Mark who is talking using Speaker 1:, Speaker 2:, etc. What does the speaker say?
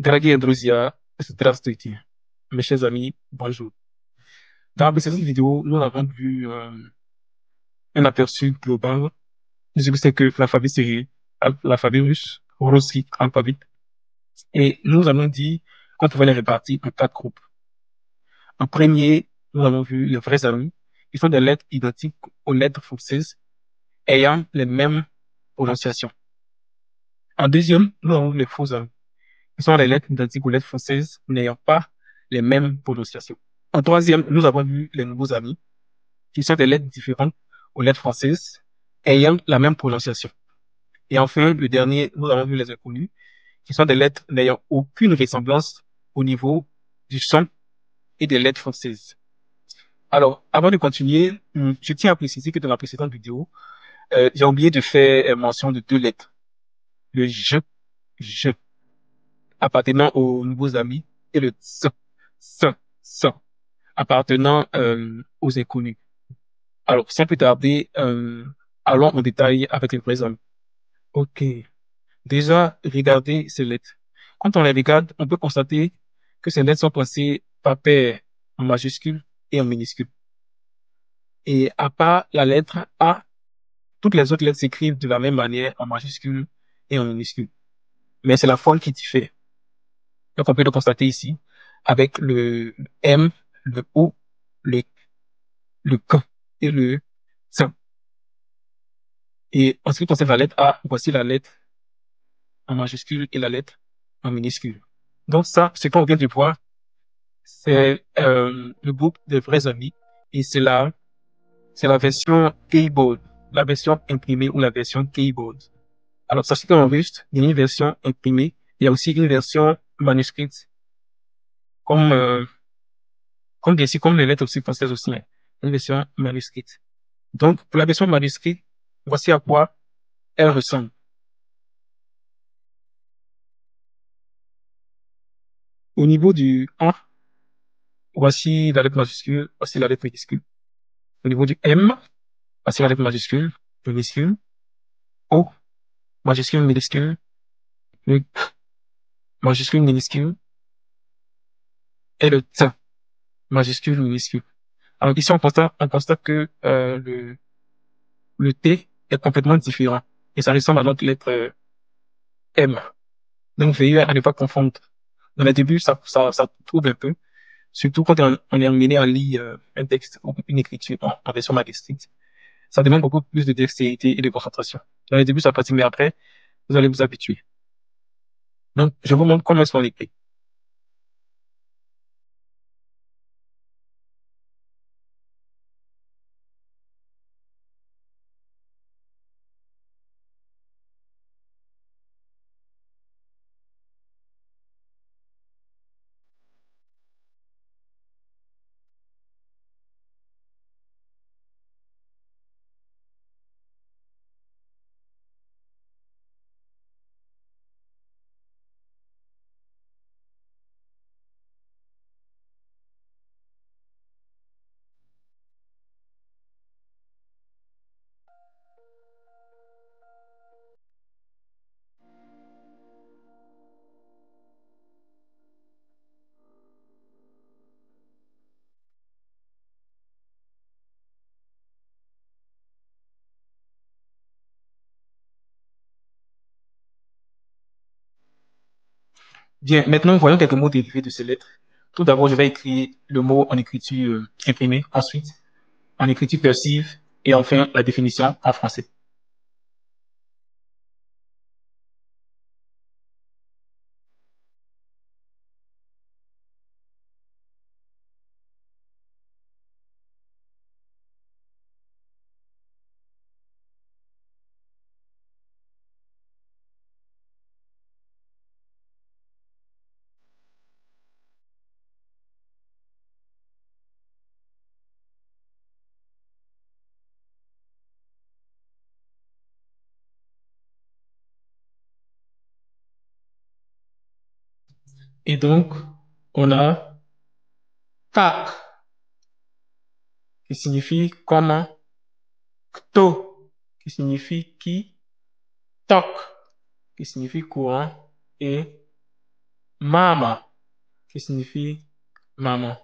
Speaker 1: Дорогие друзья, здравствуйте. Mes chers amis, bonjour. Dans la précédente vidéo, nous avons vu un aperçu global de ce que c'est que l'alphabet syriaque, l'alphabet russe, russique, alphabet. Et nous avons dit qu'on pouvait les répartir en quatre groupes. En premier, nous avons vu les vrais amis, qui sont des lettres identiques aux lettres françaises ayant les mêmes prononciations. En deuxième, nous avons vu les faux amis, qui sont les lettres identiques aux lettres françaises n'ayant pas les mêmes prononciations. En troisième, nous avons vu les nouveaux amis, qui sont des lettres différentes aux lettres françaises, ayant la même prononciation. Et enfin, le dernier, nous avons vu les inconnus, qui sont des lettres n'ayant aucune ressemblance au niveau du son et des lettres françaises. Alors, avant de continuer, je tiens à préciser que dans la précédente vidéo, j'ai oublié de faire mention de deux lettres. Le je, appartenant aux nouveaux amis, et le s, s, appartenant aux inconnus. Alors, sans plus tarder, allons en détail avec les vrais amis. OK. Déjà, regardez ces lettres. Quand on les regarde, on peut constater que ces lettres sont placées par paire en majuscule et en minuscule. Et à part la lettre A, toutes les autres lettres s'écrivent de la même manière en majuscule et en minuscule. Mais c'est la forme qui diffère. Donc, on peut le constater ici avec le M, le O, le, le K et le S. Et en ce qui concerne la lettre A, voici la lettre en majuscule et la lettre en minuscule. Donc ça, ce qu'on vient de voir, c'est le groupe de vrais amis et c'est la version keyboard, la version imprimée ou la version keyboard. Alors sachez qu'en russe, il y a une version imprimée, il y a aussi une version manuscrite, comme bien sûr comme les lettres aussi françaises aussi, hein, une version manuscrite. Donc pour la version manuscrite, voici à quoi elle ressemble. Au niveau du A, voici la lettre majuscule, voici la lettre minuscule. Au niveau du M, voici la lettre majuscule, minuscule, O, majuscule, minuscule, le majuscule, minuscule, et le T, majuscule, minuscule. Alors ici, on constate que le T est complètement différent et ça ressemble à notre lettre M. Donc, veillez à ne pas confondre. Dans les débuts, ça trouble un peu, surtout quand on est amené à lire un texte ou une écriture en version manuscrite. Ça demande beaucoup plus de dextérité et de concentration. Dans les débuts, ça fatigue, mais après, vous allez vous habituer. Donc, je vous montre comment est-ce qu'on écrit. Bien, maintenant, voyons quelques mots dérivés de ces lettres. Tout d'abord, je vais écrire le mot en écriture imprimée, ensuite en écriture cursive et enfin la définition en français. Et donc, on a tak, qui signifie comment, kto, qui signifie qui, tok, qui signifie courant, et Mama, qui signifie maman.